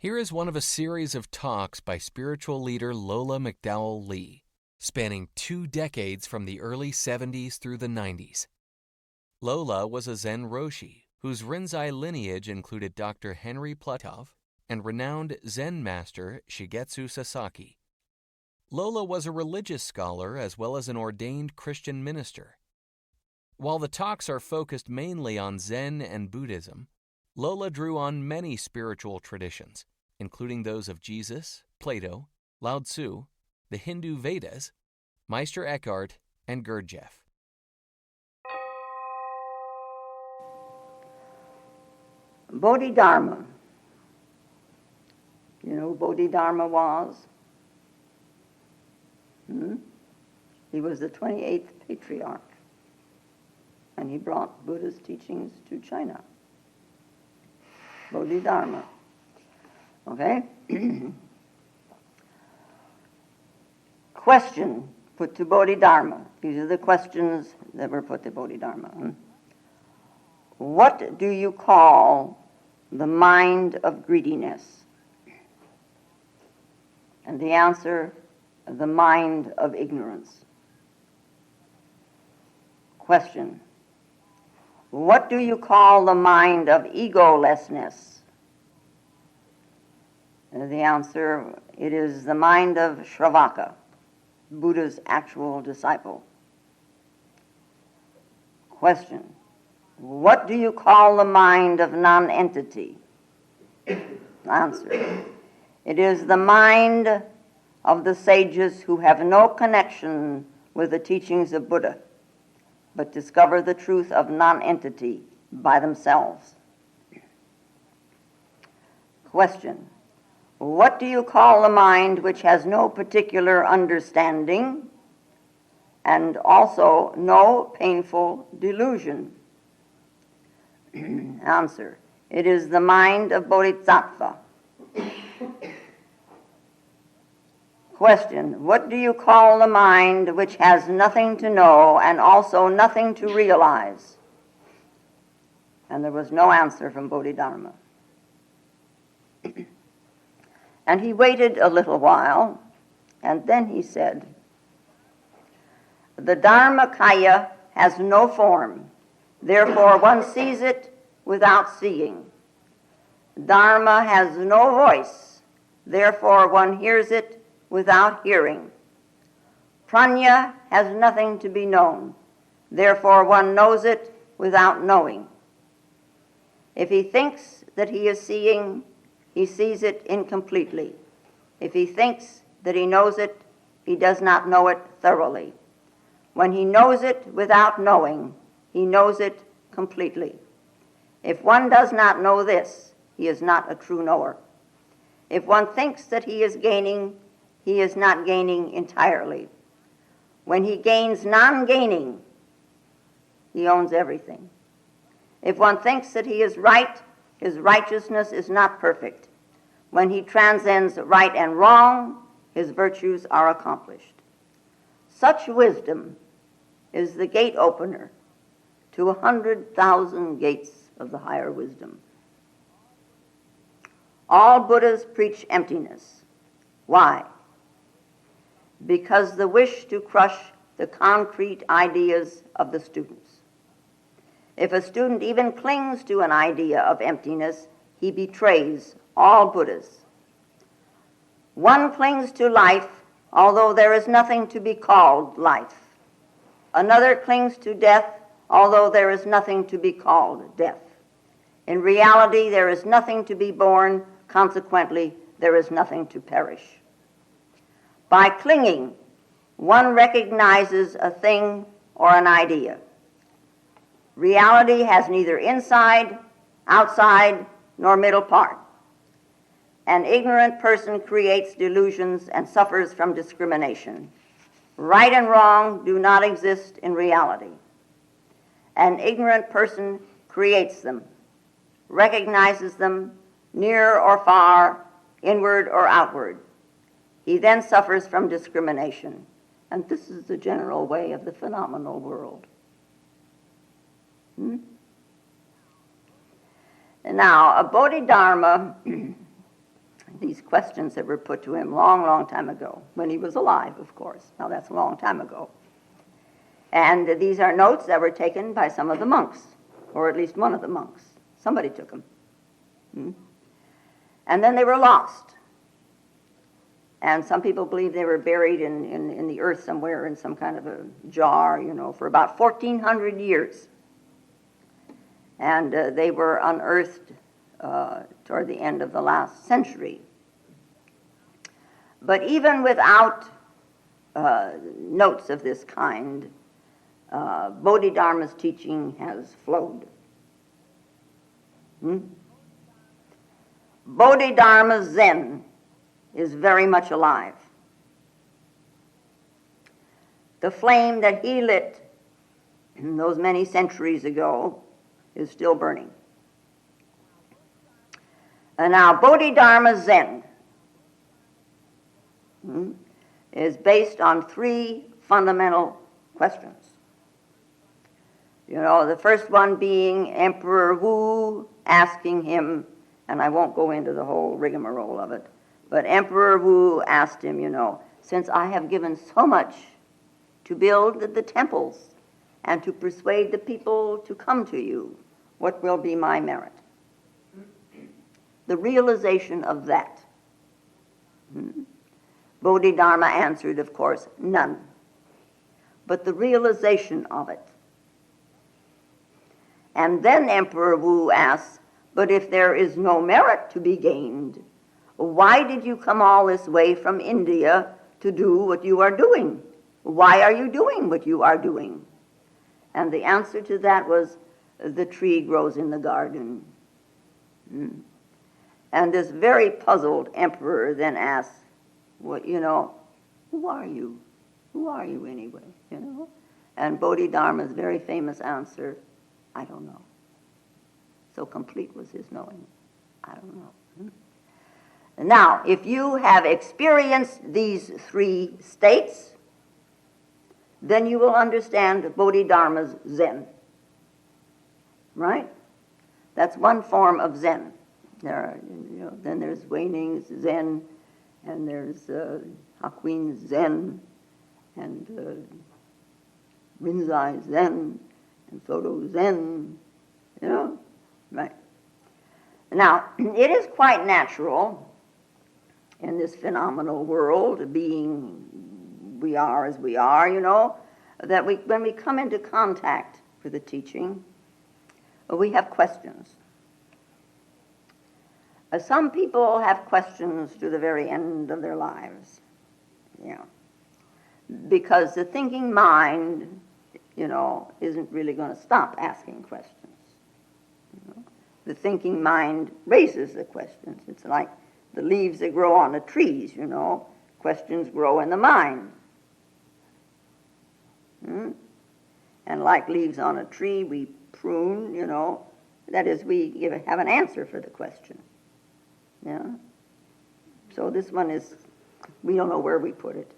Here is one of a series of talks by spiritual leader Lola McDowell Lee, spanning 2 decades from the early 70s through the 90s. Lola was a Zen Roshi, whose Rinzai lineage included Dr. Henry Platov and renowned Zen master Shigetsu Sasaki. Lola was a religious scholar as well as an ordained Christian minister. While the talks are focused mainly on Zen and Buddhism, Lola drew on many spiritual traditions, including those of Jesus, Plato, Lao Tzu, the Hindu Vedas, Meister Eckhart, and Gurdjieff. Bodhidharma. You know who Bodhidharma was? He was the 28th patriarch, and he brought Buddha's teachings to China. Bodhidharma. Okay? Question put to Bodhidharma. These are the questions that were put to Bodhidharma. What do you call the mind of greediness? And the answer, the mind of ignorance. Question. What do you call the mind of egolessness? And the answer, it is the mind of Shravaka, Buddha's actual disciple. Question. What do you call the mind of non-entity? Answer. It is the mind of the sages who have no connection with the teachings of Buddha, but discover the truth of non-entity by themselves. Question. What do you call the mind which has no particular understanding and also no painful delusion? Answer. It is the mind of Bodhisattva. Question. What do you call the mind which has nothing to know and also nothing to realize? And there was no answer from Bodhidharma. And he waited a little while, and then he said, the Dharmakaya has no form, therefore one sees it without seeing. Dharma has no voice, therefore one hears it without hearing. Prajna has nothing to be known, therefore one knows it without knowing. If he thinks that he is seeing, he sees it incompletely. If he thinks that he knows it, he does not know it thoroughly. When he knows it without knowing, he knows it completely. If one does not know this, he is not a true knower. If one thinks that he is gaining, he is not gaining entirely. When he gains non-gaining, he owns everything. If one thinks that he is right, his righteousness is not perfect. When he transcends right and wrong, his virtues are accomplished. Such wisdom is the gate opener to 100,000 gates of the higher wisdom. All Buddhas preach emptiness. Why? Because the wish to crush the concrete ideas of the students. If a student even clings to an idea of emptiness, he betrays all Buddhas. One clings to life, although there is nothing to be called life. Another clings to death, although there is nothing to be called death. In reality, there is nothing to be born, consequently, there is nothing to perish. By clinging, one recognizes a thing or an idea. Reality has neither inside, outside, nor middle part. An ignorant person creates delusions and suffers from discrimination. Right and wrong do not exist in reality. An ignorant person creates them, recognizes them, near or far, inward or outward. He then suffers from discrimination. And this is the general way of the phenomenal world. Now, a Bodhidharma questions that were put to him long, long time ago, when he was alive, of course. Now, that's a long time ago. And these are notes that were taken by some of the monks, or at least one of the monks. Somebody took them. And then they were lost. And some people believe they were buried in the earth somewhere in some kind of a jar, for about 1,400 years. And they were unearthed toward the end of the last century. But even without notes of this kind, Bodhidharma's teaching has flowed. Bodhidharma Zen is very much alive. The flame that he lit those many centuries ago is still burning. And now Bodhidharma Zen is based on three fundamental questions. The first one being Emperor Wu asking him, and I won't go into the whole rigmarole of it, but Emperor Wu asked him, since I have given so much to build the temples and to persuade the people to come to you, what will be my merit? The realization of that. Bodhidharma answered, of course, none. But the realization of it. And then Emperor Wu asks, but if there is no merit to be gained, why did you come all this way from India to do what you are doing? Why are you doing what you are doing? And the answer to that was, the tree grows in the garden. And this very puzzled emperor then asks, well, who are you? Who are you anyway? And Bodhidharma's very famous answer, I don't know. So complete was his knowing. I don't know. Now, if you have experienced these three states, then you will understand Bodhidharma's Zen. Right? That's one form of Zen. Then there's Weining's Zen, and there's Hakuin's Zen, and Rinzai's Zen, and Soto's Zen, right. Now, it is quite natural in this phenomenal world, being we are as we are, that when we come into contact with the teaching, we have questions. Some people have questions to the very end of their lives, because the thinking mind, isn't really going to stop asking questions. The thinking mind raises the questions. It's like the leaves that grow on the trees, questions grow in the mind. And like leaves on a tree, we prune, that is, we have an answer for the question. So this one is, we don't know where we put it.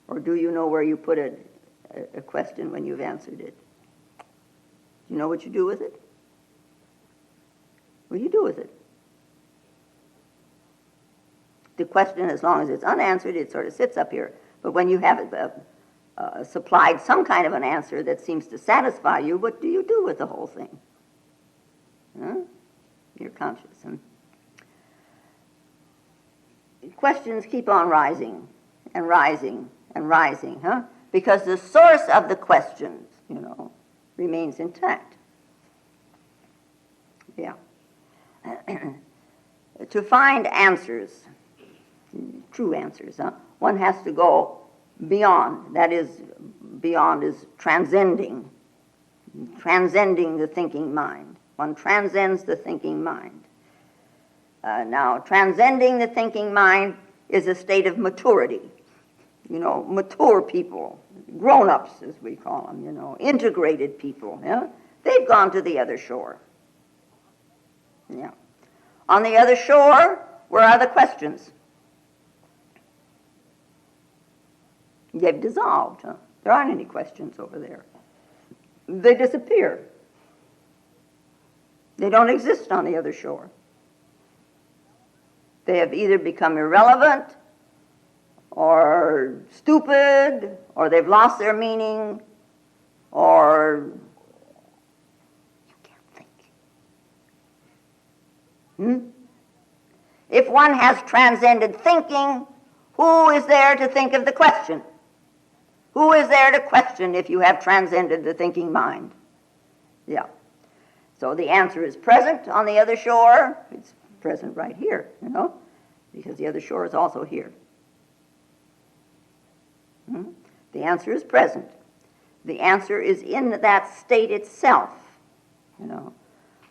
Or do you know where you put a question when you've answered it? Do you know what you do with it? What do you do with it? The question, as long as it's unanswered, it sort of sits up here. But when you have supplied some kind of an answer that seems to satisfy you, what do you do with the whole thing? You're conscious. Questions keep on rising and rising and rising, because the source of the questions, remains intact. Yeah. To find answers, true answers, one has to go beyond. That is, beyond is transcending the thinking mind. One transcends the thinking mind. Now, transcending the thinking mind is a state of maturity. Mature people, grown-ups as we call them, integrated people. They've gone to the other shore. On the other shore, where are the questions? They've dissolved. There aren't any questions over there. They disappear. They don't exist on the other shore. They have either become irrelevant or stupid, or they've lost their meaning, or you can't think. If one has transcended thinking, who is there to think of the question? Who is there to question if you have transcended the thinking mind? Yeah. So the answer is present on the other shore. It's present right here, because the other shore is also here. The answer is present. The answer is in that state itself,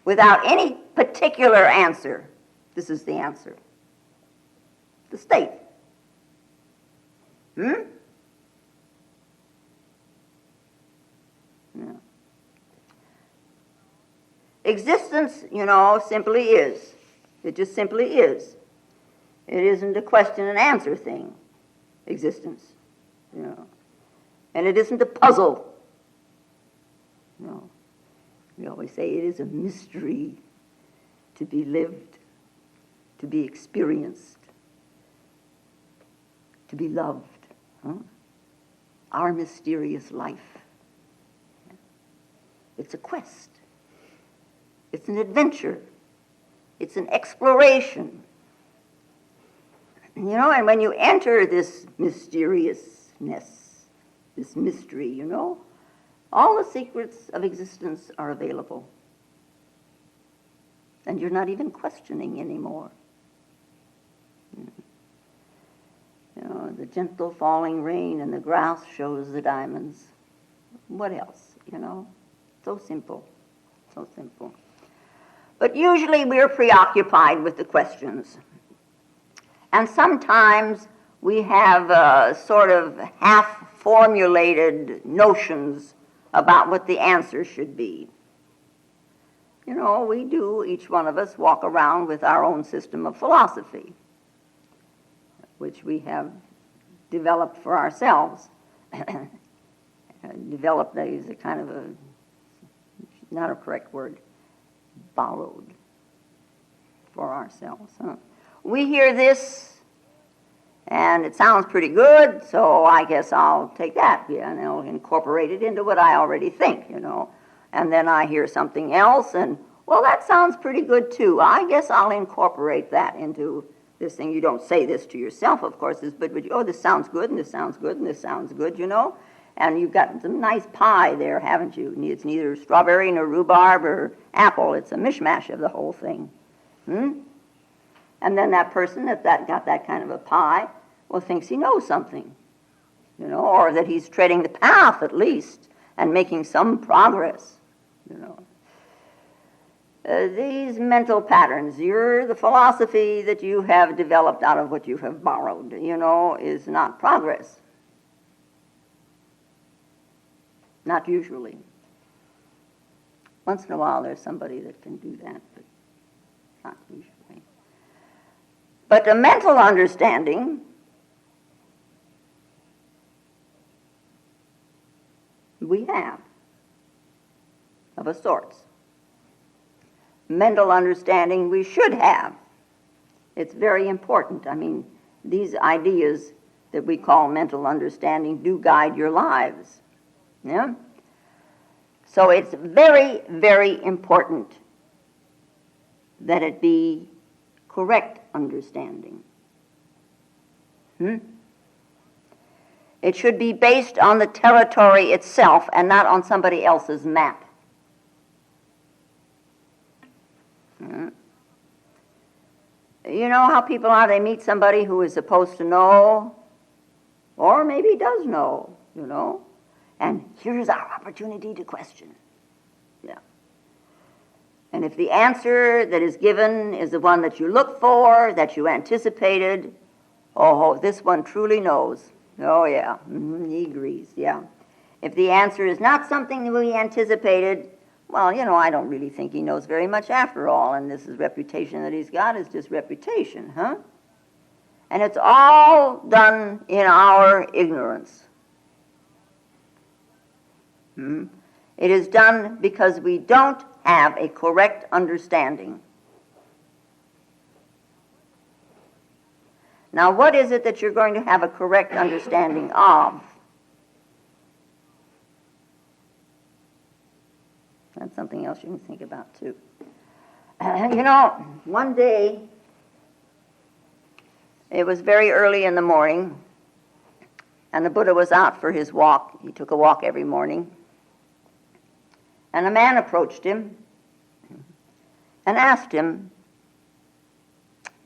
without any particular answer. This is the answer. The state. No. Existence, simply is. It just simply is. It isn't a question and answer thing, existence. And it isn't a puzzle. No. We always say it is a mystery to be lived, to be experienced, to be loved. Our mysterious life. It's a quest. It's an adventure. It's an exploration. And when you enter this mysteriousness, this mystery, all the secrets of existence are available. And you're not even questioning anymore. The gentle falling rain and the grass shows the diamonds. What else, So simple, so simple. But usually we're preoccupied with the questions. And sometimes we have sort of half-formulated notions about what the answer should be. We do, each one of us, walk around with our own system of philosophy, which we have developed for ourselves. Developed is a kind of not a correct word, borrowed for ourselves. We hear this, and it sounds pretty good, so I guess I'll take that, and I'll incorporate it into what I already think, And then I hear something else, and, well, that sounds pretty good, too. I guess I'll incorporate that into this thing. You don't say this to yourself, of course, but this sounds good, and this sounds good, and this sounds good, And you've got some nice pie there, haven't you? It's neither strawberry nor rhubarb or apple. It's a mishmash of the whole thing. And then that person that got that kind of a pie, thinks he knows something, or that he's treading the path at least and making some progress, These mental patterns, the philosophy that you have developed out of what you have borrowed, is not progress. Not usually. Once in a while there's somebody that can do that, but not usually. But a mental understanding we have, of a sort. Mental understanding we should have. It's very important. These ideas that we call mental understanding do guide your lives. Yeah? So it's very, very important that it be correct understanding. It should be based on the territory itself and not on somebody else's map. You know how people are, they meet somebody who is supposed to know, or maybe does know, and here's our opportunity to question. Yeah. And if the answer that is given is the one that you look for, that you anticipated, this one truly knows. Oh, yeah, he agrees, yeah. If the answer is not something that we anticipated, well, I don't really think he knows very much after all, and this reputation that he's got is just reputation, And it's all done in our ignorance. It is done because we don't have a correct understanding. Now, what is it that you're going to have a correct understanding of? That's something else you can think about, too. One day, it was very early in the morning, and the Buddha was out for his walk. He took a walk every morning. And a man approached him and asked him,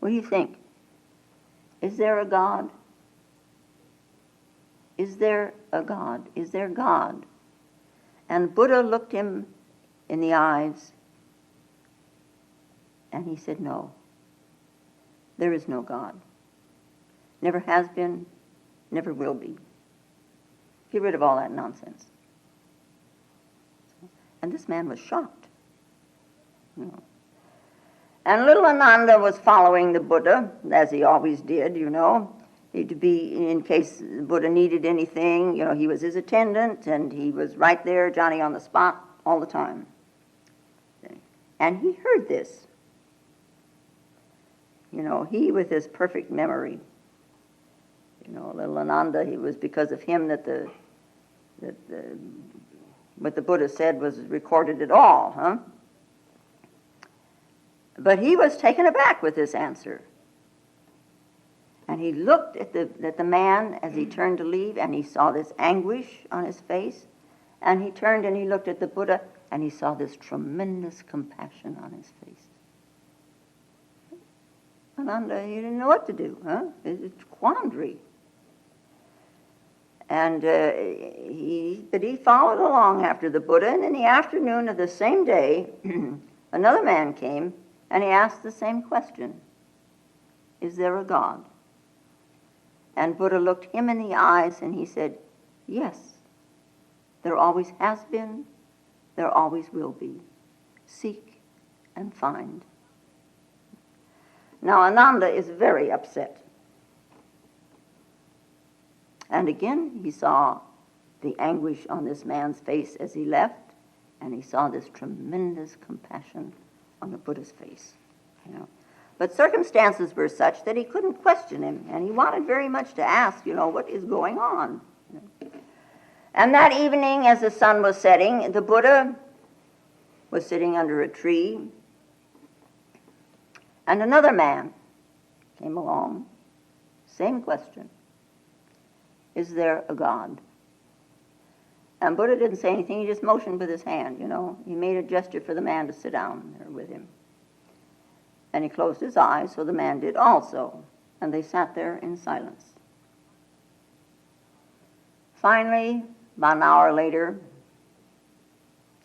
what do you think? Is there a God? Is there a God? Is there God? And Buddha looked him in the eyes, and he said, no, there is no God. Never has been, never will be. Get rid of all that nonsense. And this man was shocked. And little Ananda was following the Buddha, as he always did, to be, in case the Buddha needed anything, he was his attendant, and he was right there, Johnny on the spot, all the time. And he heard this. He with his perfect memory. Little Ananda, it was because of him that what the Buddha said was recorded at all, huh? But he was taken aback with this answer. And he looked at the man as he turned to leave, and he saw this anguish on his face. And he turned and he looked at the Buddha, and he saw this tremendous compassion on his face. Ananda, he didn't know what to do, huh? It's a quandary. And he followed along after the Buddha, and in the afternoon of the same day, another man came, and he asked the same question. Is there a God? And Buddha looked him in the eyes, and he said, yes, there always has been, there always will be. Seek and find. Now, Ananda is very upset. And again, he saw the anguish on this man's face as he left, and he saw this tremendous compassion on the Buddha's face. But circumstances were such that he couldn't question him, and he wanted very much to ask, what is going on? And that evening, as the sun was setting, the Buddha was sitting under a tree, and another man came along, same question. Is there a God? And Buddha didn't say anything, he just motioned with his hand, He made a gesture for the man to sit down there with him. And he closed his eyes, so the man did also. And they sat there in silence. Finally, about an hour later,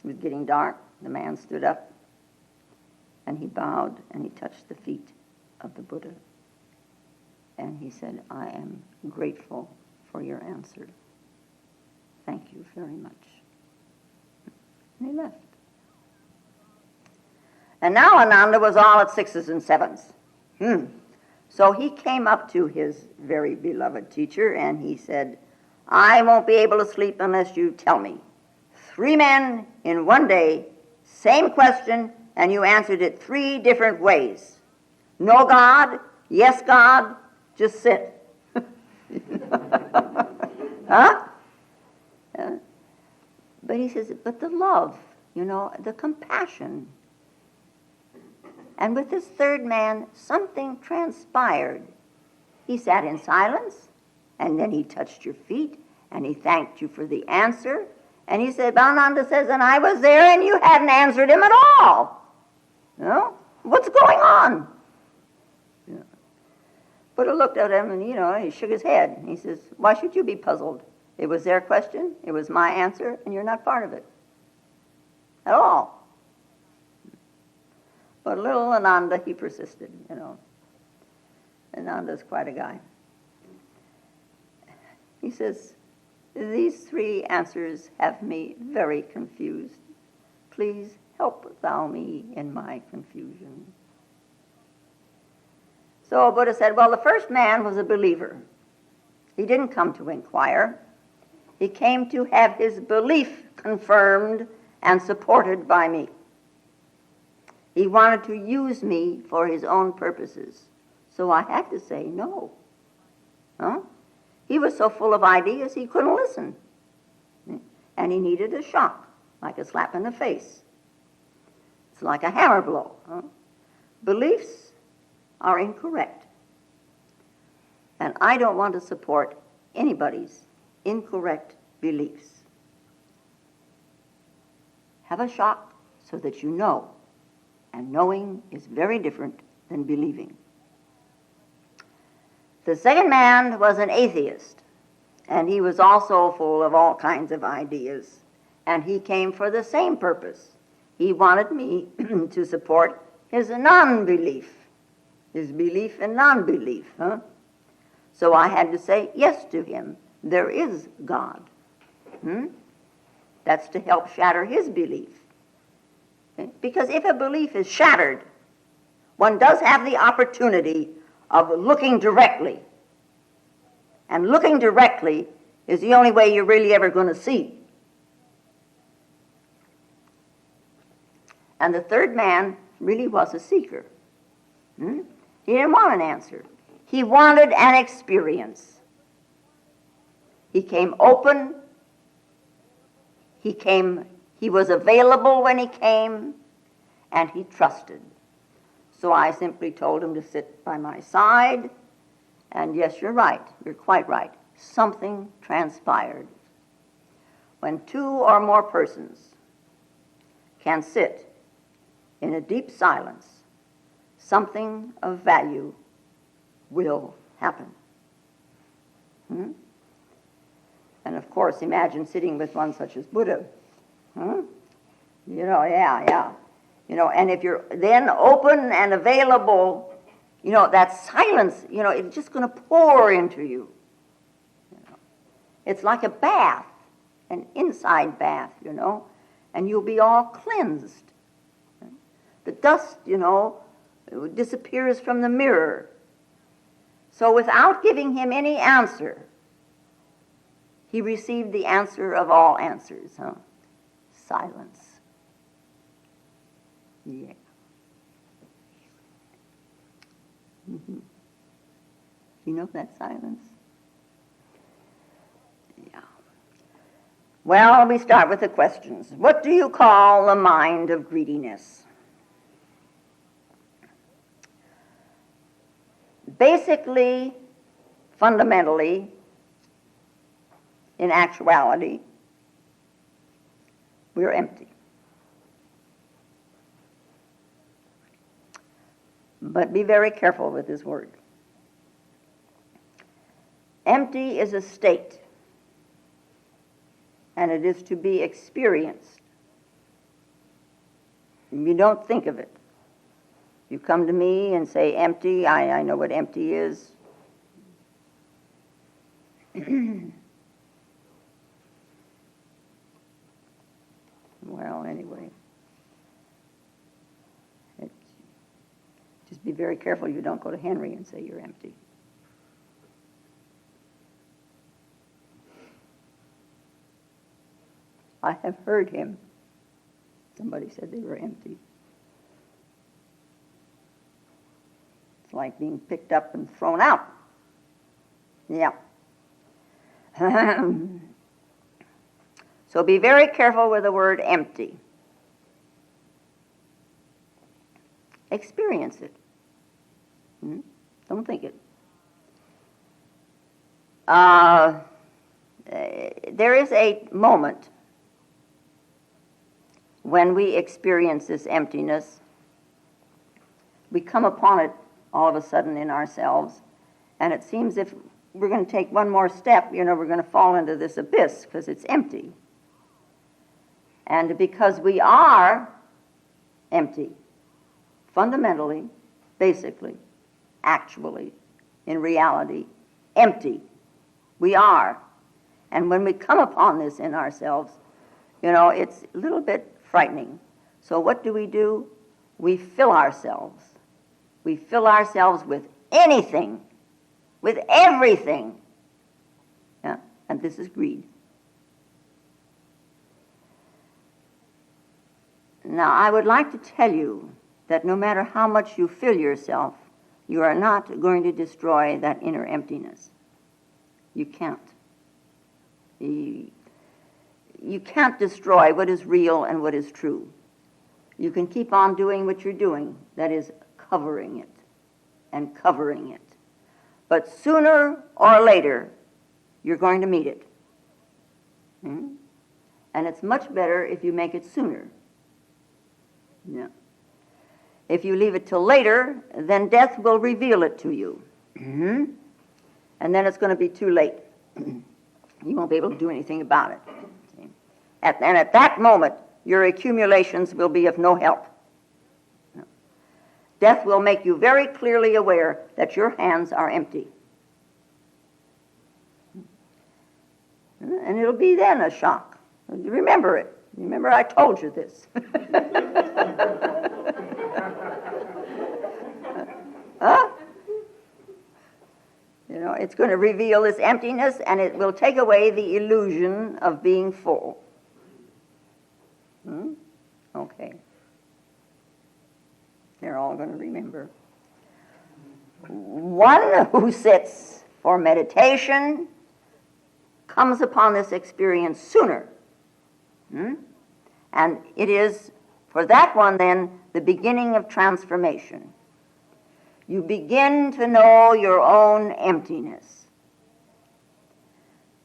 it was getting dark, the man stood up, and he bowed, and he touched the feet of the Buddha. And he said, I am grateful for your answer. Thank you very much. And he left. And now Ananda was all at sixes and sevens. So he came up to his very beloved teacher, and he said, I won't be able to sleep unless you tell me. 3 men in one day, same question, and you answered it 3 different ways. No God, yes God, just sit. Huh? But he says, but the love, the compassion. And with this third man, something transpired. He sat in silence, and then he touched your feet, and he thanked you for the answer. And he said, Ananda says, and I was there, and you hadn't answered him at all. What's going on? Buddha looked at him, and, he shook his head. He says, why should you be puzzled? It was their question, it was my answer, and you're not part of it. At all. But little Ananda, he persisted, Ananda's quite a guy. He says, these 3 answers have me very confused. Please help thou me in my confusion. So Buddha said, well, the first man was a believer. He didn't come to inquire. He came to have his belief confirmed and supported by me. He wanted to use me for his own purposes. So I had to say, no, Huh? He was so full of ideas he couldn't listen. And he needed a shock, like a slap in the face. It's like a hammer blow. Huh? Beliefs are incorrect. And I don't want to support anybody's incorrect beliefs. Have a shock so that you know. And knowing is very different than believing. The second man was an atheist, and he was also full of all kinds of ideas, and he came for the same purpose. He wanted me to support his non-belief, his belief in non-belief. Huh? So I had to say yes to him. There is God. That's to help shatter his belief. Okay? Because if a belief is shattered, one does have the opportunity of looking directly. And looking directly is the only way you're really ever going to see. And the third man really was a seeker. He didn't want an answer. He wanted an experience. He came open. He was available when he came, and he trusted. So I simply told him to sit by my side, and yes, you're right. You're quite right. Something transpired. When two or more persons can sit in a deep silence, something of value will happen. And of course, imagine sitting with one such as Buddha. Yeah. And if you're then open and available, that silence, it's just going to pour into you. It's like a bath, an inside bath, and you'll be all cleansed. The dust, disappears from the mirror. So without giving him any answer, he received the answer of all answers, silence. Yeah. You know that silence? Yeah. Well, we start with the questions. What do you call the mind of greediness? Basically, fundamentally, in actuality, we're empty. But be very careful with this word. Empty is a state, and it is to be experienced. You don't think of it. You come to me and say empty, I know what empty is. Well, anyway. Just be very careful you don't go to Henry and say you're empty. I have heard him. Somebody said they were empty. It's like being picked up and thrown out. Yeah. So be very careful with the word empty. Experience it. Don't think it. There is a moment when we experience this emptiness. We come upon it all of a sudden in ourselves, and it seems if we're going to take one more step, we're going to fall into this abyss because it's empty. And because we are empty, fundamentally, basically, actually, in reality, empty. We are. And when we come upon this in ourselves, it's a little bit frightening. So what do? We fill ourselves. We fill ourselves with anything, with everything. Yeah? And this is greed. Now, I would like to tell you that no matter how much you fill yourself, you are not going to destroy that inner emptiness. You can't. You can't destroy what is real and what is true. You can keep on doing what you're doing, that is, covering it and covering it. But sooner or later, you're going to meet it. And it's much better if you make it sooner. Yeah. If you leave it till later, then death will reveal it to you. And then it's going to be too late. You won't be able to do anything about it. And at that moment, your accumulations will be of no help. No. Death will make you very clearly aware that your hands are empty. And it'll be then a shock. Remember it. Remember I told you this. Huh? You know, it's going to reveal this emptiness, and it will take away the illusion of being full. Okay. They're all going to remember. One who sits for meditation comes upon this experience sooner. And it is, for that one then, the beginning of transformation. You begin to know your own emptiness.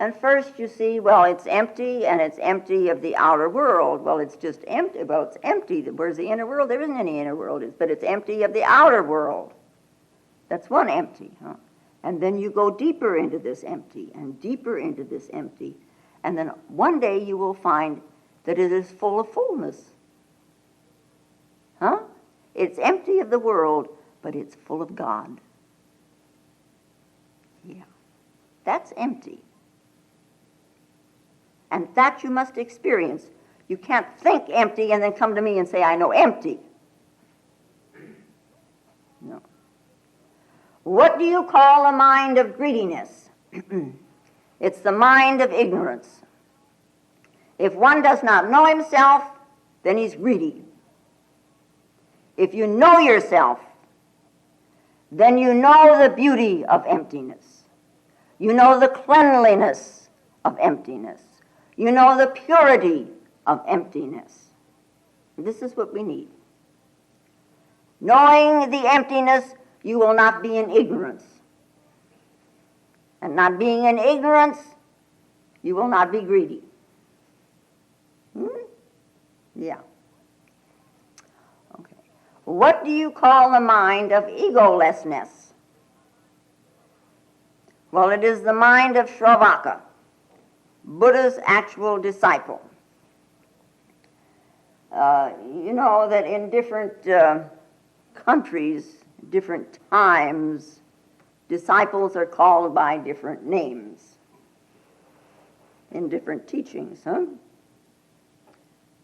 And first you see, well, it's empty, and it's empty of the outer world. Well, it's just empty. Well, it's empty. Where's the inner world? There isn't any inner world. But it's empty of the outer world. That's one empty. Huh? And then you go deeper into this empty, and deeper into this empty. And then one day you will find that it is full of fullness. Huh? It's empty of the world, but it's full of God. Yeah. That's empty. And that you must experience. You can't think empty and then come to me and say, I know empty. No. What do you call a mind of greediness? It's the mind of ignorance. If one does not know himself, then he's greedy. If you know yourself, then you know the beauty of emptiness. You know the cleanliness of emptiness. You know the purity of emptiness. This is what we need. Knowing the emptiness, you will not be in ignorance. And not being in ignorance, you will not be greedy. Yeah. Okay. What do you call the mind of egolessness? Well, it is the mind of Shravaka, Buddha's actual disciple. You know that in different countries, different times, disciples are called by different names in different teachings, huh?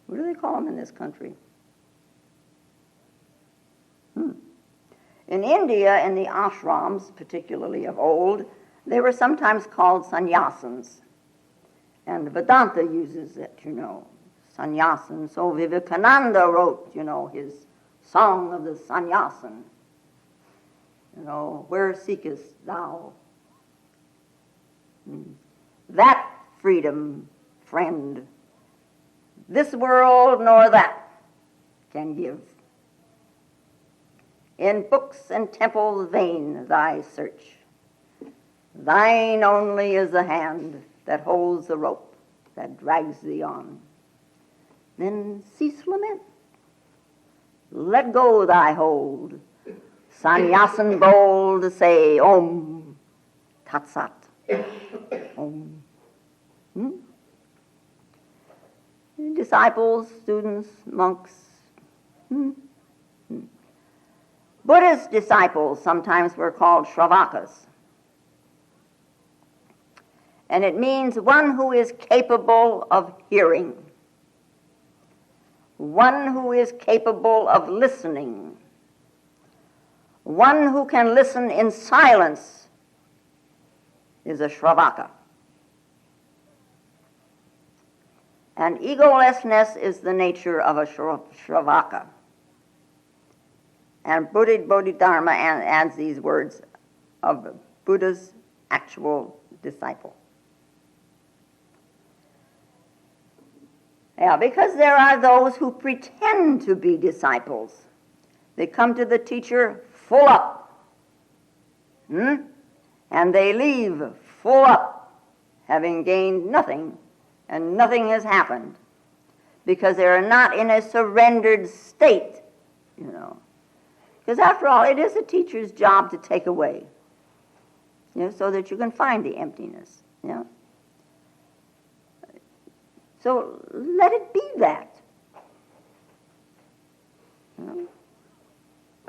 What do they call them in this country? In India, in the ashrams, particularly of old, they were sometimes called sannyasins. And Vedanta uses it, you know, sannyasin. So Vivekananda wrote, you know, his Song of the Sannyasin. You know, where seekest thou? That freedom, friend, this world nor that can give. In books and temples vain thy search. Thine only is the hand that holds the rope that drags thee on. Then cease lament. Let go thy hold. Sannyasin bold to say, Om Tat Sat. Om. Disciples, students, monks. Buddha's disciples sometimes were called Shravakas. And it means one who is capable of hearing, one who is capable of listening, one who can listen in silence is a Shravaka. And egolessness is the nature of a Shravaka. And Bodhidharma adds these words of Buddha's actual disciple. Yeah, because there are those who pretend to be disciples. They come to the teacher full up. And they leave full up, having gained nothing, and nothing has happened, because they are not in a surrendered state, Because after all, it is a teacher's job to take away, so that you can find the emptiness, So let it be that.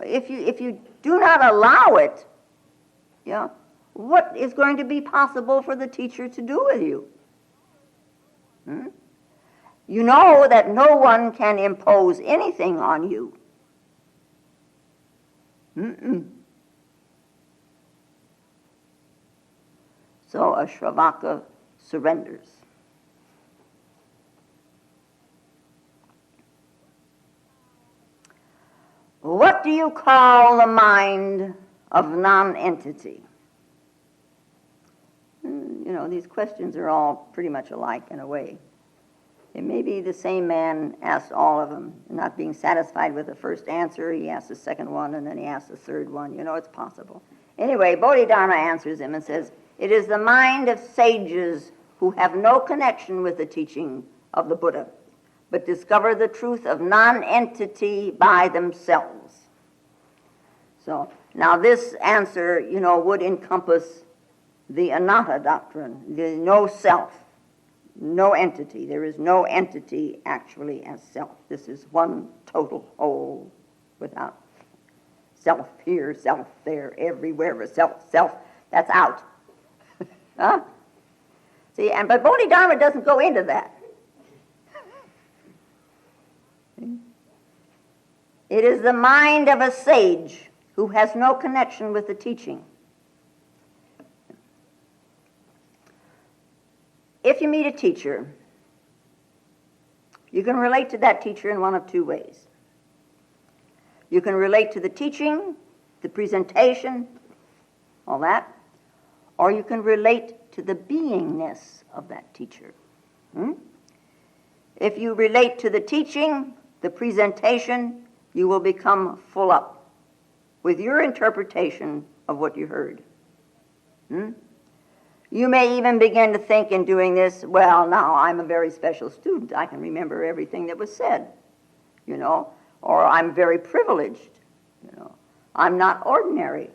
If you do not allow it, what is going to be possible for the teacher to do with you? You know that no one can impose anything on you. So a Shravaka surrenders. What do you call the mind of non-entity? These questions are all pretty much alike in a way. It may be the same man asked all of them. Not being satisfied with the first answer, he asked the second one, and then he asked the third one. It's possible. Anyway, Bodhidharma answers him and says, it is the mind of sages who have no connection with the teaching of the Buddha, but discover the truth of non-entity by themselves. So, now this answer, would encompass the anatta doctrine, the no self, no entity. There is no entity actually as self. This is one total whole without self here, self there, everywhere, self, that's out. Huh? See, but Bodhidharma doesn't go into that. It is the mind of a sage who has no connection with the teaching. If you meet a teacher, you can relate to that teacher in one of two ways. You can relate to the teaching, the presentation, all that, or you can relate to the beingness of that teacher. If you relate to the teaching, the presentation, you will become full up with your interpretation of what you heard. You may even begin to think in doing this, well, now I'm a very special student. I can remember everything that was said, or I'm very privileged, I'm not ordinary.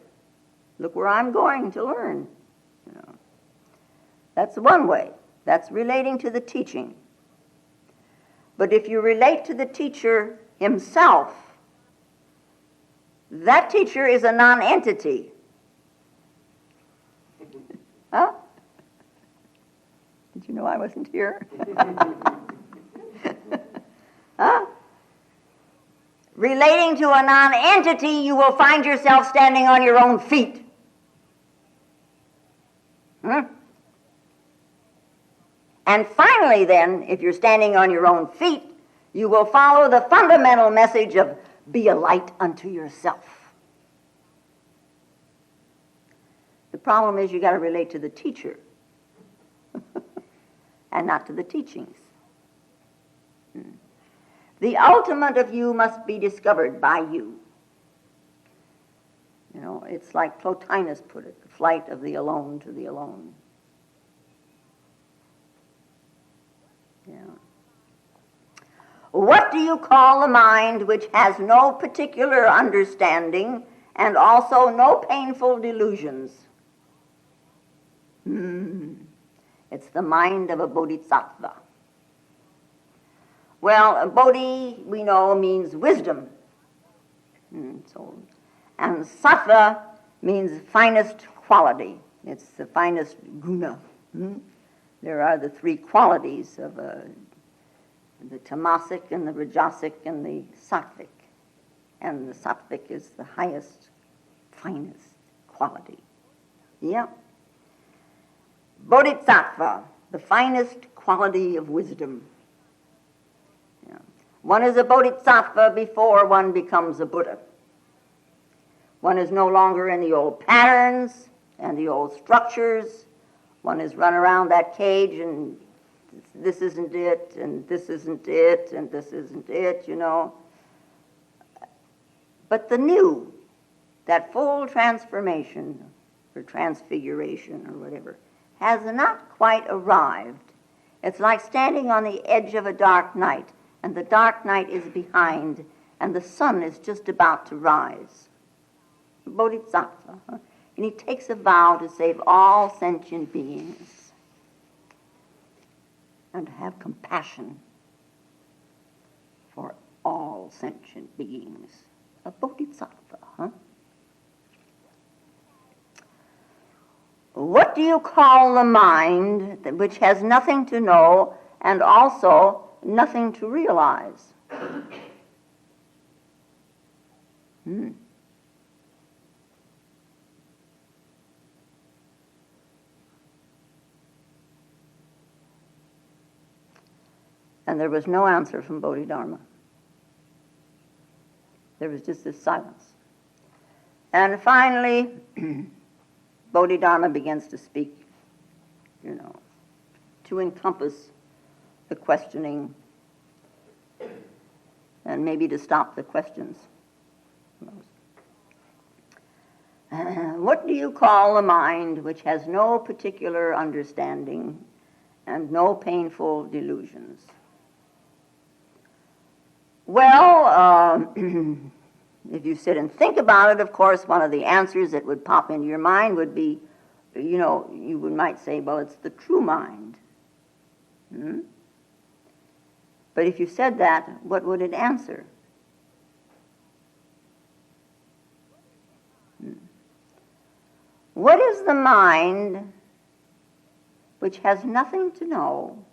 Look where I'm going to learn, That's one way. That's relating to the teaching. But if you relate to the teacher himself, that teacher is a non-entity. Huh? Did you know I wasn't here? Huh? Relating to a non-entity, you will find yourself standing on your own feet. And finally then, if you're standing on your own feet, you will follow the fundamental message of be a light unto yourself. The problem is you got to relate to the teacher and not to the teachings. The ultimate of you must be discovered by you. It's like Plotinus put it, the flight of the alone to the alone. What do you call the mind which has no particular understanding and also no painful delusions? It's the mind of a bodhisattva. Well, bodhi, we know, means wisdom. And sattva means finest quality. It's the finest guna. There are the three qualities of the tamasic and the rajasic and the sattvic. And the sattvic is the highest, finest quality. Yeah. Bodhisattva, the finest quality of wisdom. Yeah. One is a bodhisattva before one becomes a Buddha. One is no longer in the old patterns and the old structures One is run around that cage and this isn't it, and this isn't it, and this isn't it, you know. But the new, that full transformation or transfiguration or whatever, has not quite arrived. It's like standing on the edge of a dark night, and the dark night is behind, and the sun is just about to rise. Bodhisattva. And he takes a vow to save all sentient beings and to have compassion for all sentient beings. A bodhisattva, huh? What do you call the mind which has nothing to know and also nothing to realize? And there was no answer from Bodhidharma. There was just this silence. And finally, Bodhidharma begins to speak, you know, to encompass the questioning and maybe to stop the questions. What do you call the mind which has no particular understanding and no painful delusions? Well, if you sit and think about it, of course, one of the answers that would pop into your mind would be, you know, you might say, well, it's the true mind. But if you said that, what would it answer? What is the mind which has nothing to know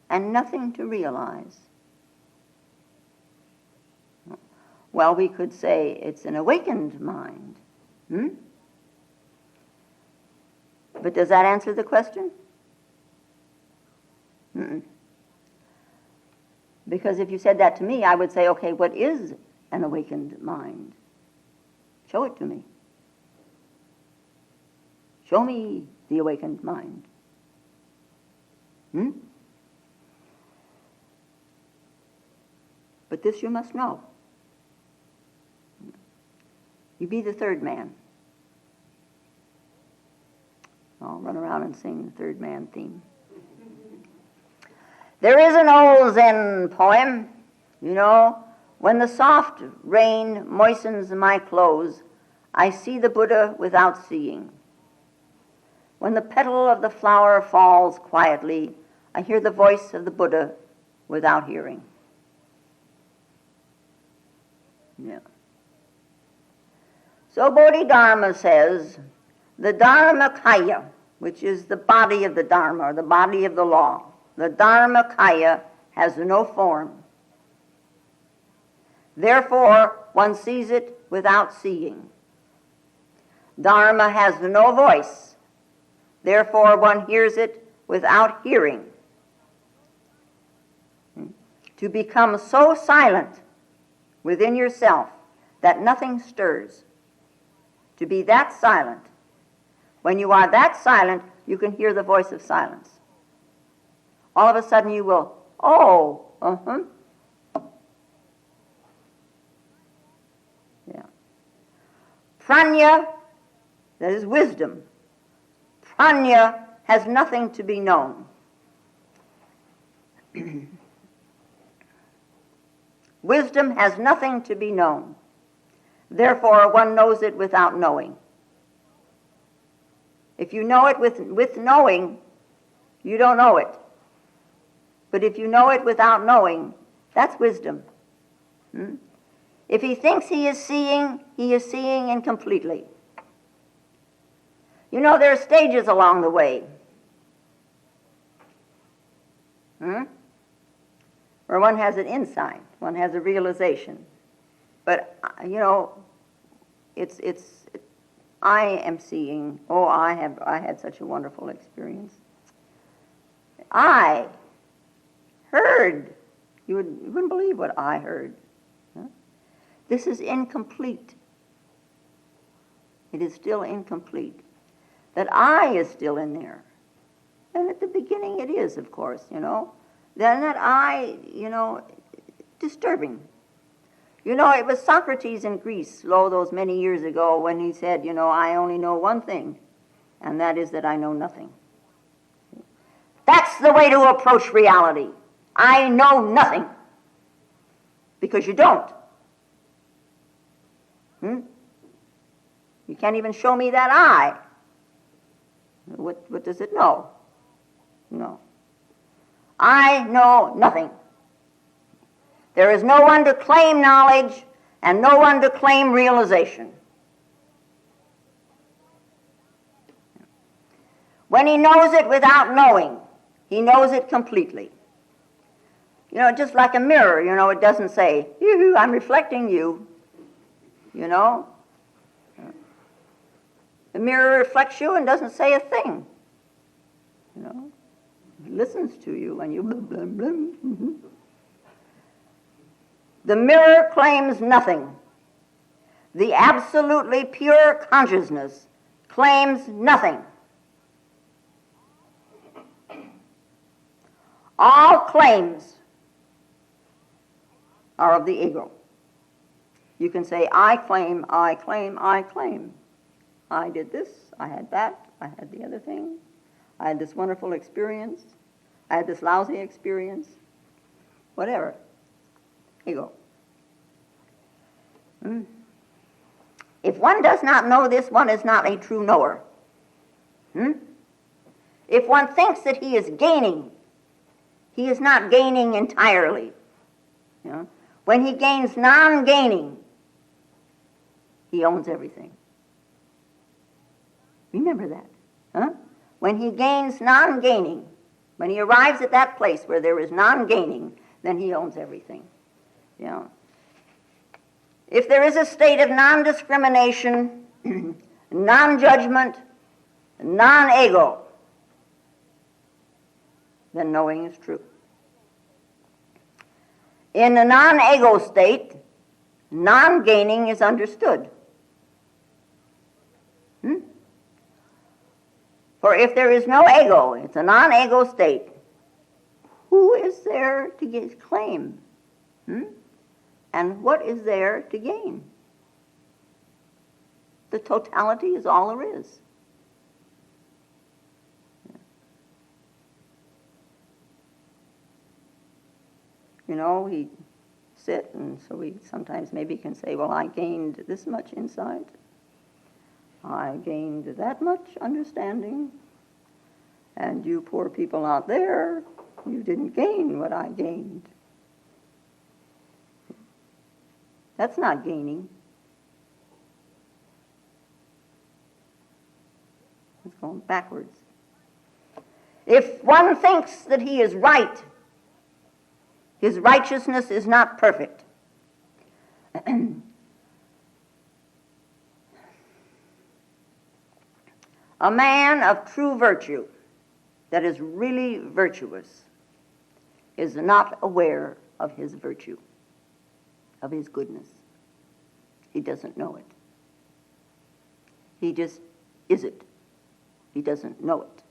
and nothing to realize? Well, we could say it's an awakened mind. But does that answer the question? Because if you said that to me, I would say, okay, what is an awakened mind? Show it to me. Show me the awakened mind. But this you must know. You be the third man. I'll run around and sing the third man theme. There is an old Zen poem, you know, when the soft rain moistens my clothes, I see the Buddha without seeing. When the petal of the flower falls quietly, I hear the voice of the Buddha without hearing. Yeah. So Bodhidharma says, the Dharmakaya, which is the body of the Dharma, or the body of the law, the Dharmakaya has no form. Therefore, one sees it without seeing. Dharma has no voice. Therefore, one hears it without hearing. To become so silent within yourself that nothing stirs. To be that silent. When you are that silent, you can hear the voice of silence. All of a sudden you will, Yeah. Prajna, that is wisdom. Prajna has nothing to be known. Wisdom has nothing to be known. Therefore, one knows it without knowing. If you know it with knowing, you don't know it. But if you know it without knowing, that's wisdom. If he thinks he is seeing incompletely. You know, there are stages along the way. Where one has an insight, one has a realization. But, you know, I am seeing, I had such a wonderful experience. I heard. You wouldn't believe what I heard. This is incomplete. It is still incomplete. that I is still in there. And at the beginning it is, of course, Then that I, disturbing. It was Socrates in Greece, those many years ago, when he said, I only know one thing, and that is that I know nothing. That's the way to approach reality. I know nothing. Because you don't. You can't even show me that eye. What does it know? No. I know nothing. There is no one to claim knowledge and no one to claim realization. When he knows it without knowing, he knows it completely. Just like a mirror, it doesn't say, I'm reflecting you. The mirror reflects you and doesn't say a thing. It listens to you when you blah, blah, blah. Mm-hmm. The mirror claims nothing. The absolutely pure consciousness claims nothing. All claims are of the ego. You can say, I claim, I claim, I claim. I did this, I had that, I had the other thing. I had this wonderful experience. I had this lousy experience. Whatever. Ego. If one does not know this, one is not a true knower. If one thinks that he is gaining, he is not gaining entirely. When he gains non-gaining, he owns everything. Remember that. When he gains non-gaining, when he arrives at that place where there is non-gaining, then he owns everything. If there is a state of non-discrimination, non-judgment, non-ego, then knowing is true. In a non-ego state, non-gaining is understood. For if there is no ego, it's a non-ego state, who is there to claim? And what is there to gain? The totality is all there is. We sit, and so we sometimes maybe can say, well, I gained this much insight. I gained that much understanding. And you poor people out there, you didn't gain what I gained. That's not gaining. It's going backwards. If one thinks that he is right, his righteousness is not perfect. A man of true virtue, that is really virtuous, is not aware of his virtue, of his goodness. He doesn't know it. He just is it. He doesn't know it.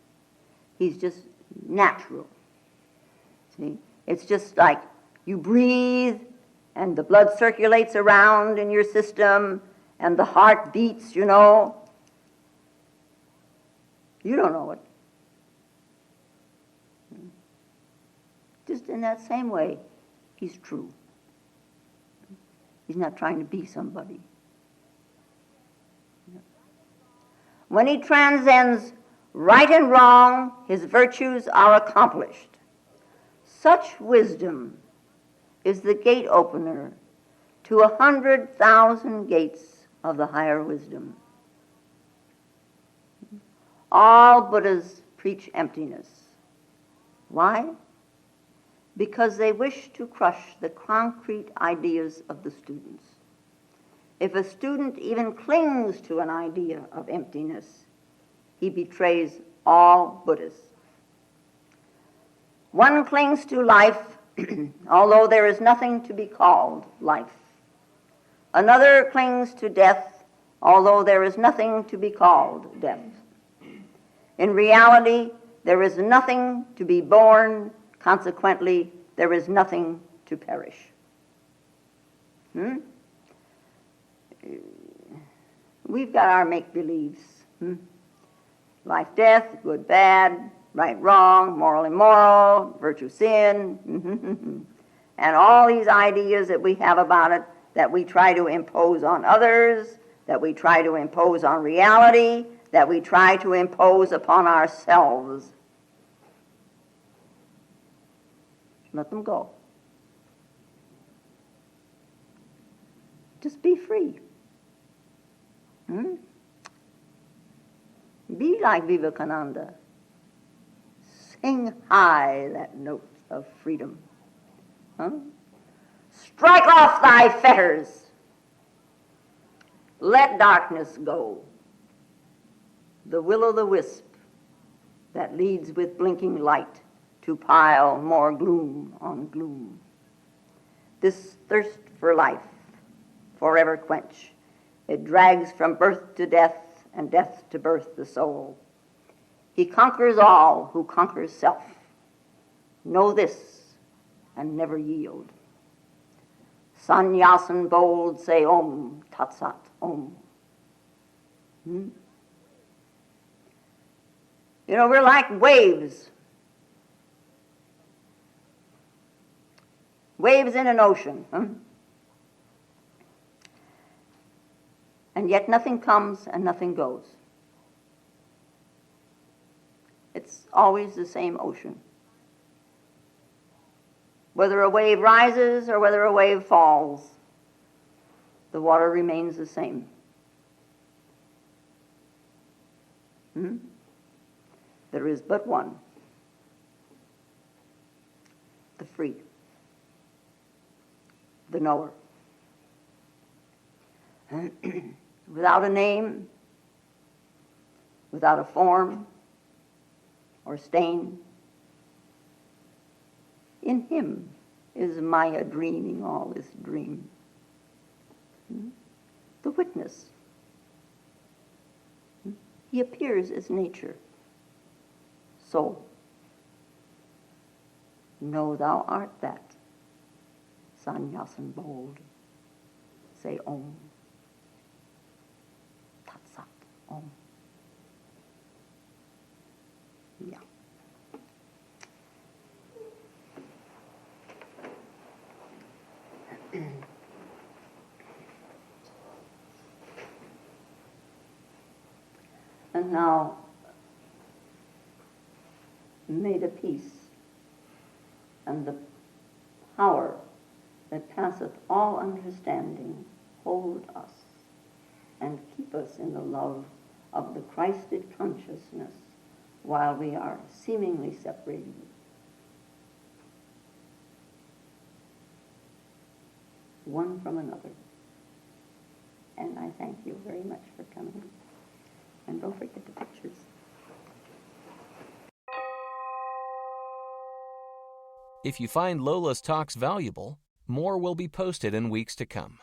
He's just natural. See? It's just like you breathe and the blood circulates around in your system and the heart beats, You don't know it. Just in that same way, he's true. He's not trying to be somebody. When he transcends right and wrong, his virtues are accomplished. Such wisdom is the gate opener to 100,000 gates of the higher wisdom. All Buddhas preach emptiness. Why? Because they wish to crush the concrete ideas of the students. If a student even clings to an idea of emptiness, he betrays all Buddhas. One clings to life, although there is nothing to be called life. Another clings to death, although there is nothing to be called death. In reality, there is nothing to be born, consequently, there is nothing to perish. We've got our make-believes. Life, death, good, bad, right, wrong, moral, immoral, virtue, sin, and all these ideas that we have about it that we try to impose on others, that we try to impose on reality, that we try to impose upon ourselves. Let them go. Just be free. Be like Vivekananda. Sing high that note of freedom. Strike off thy fetters. Let darkness go. The will-o'-the-wisp that leads with blinking light to pile more gloom on gloom. This thirst for life, forever quench. It drags from birth to death, and death to birth the soul. He conquers all who conquers self. Know this, and never yield. Sannyasin bold, say Om, Tat Sat, Om. You know, we're like waves. Waves in an ocean. And yet nothing comes and nothing goes. It's always the same ocean. Whether a wave rises or whether a wave falls, the water remains the same. There is but one, the free, the knower. Without a name, without a form or stain, in him is Maya dreaming all this dream. The witness. He appears as nature. So, know thou art that. Sannyasin bold. Say Om. Tat Sat. Om. Yeah. And now, may the peace and the power that passeth all understanding hold us and keep us in the love of the Christed consciousness while we are seemingly separated. One from another. And I thank you very much for coming. And don't forget the pictures. If you find Lola's talks valuable, more will be posted in weeks to come.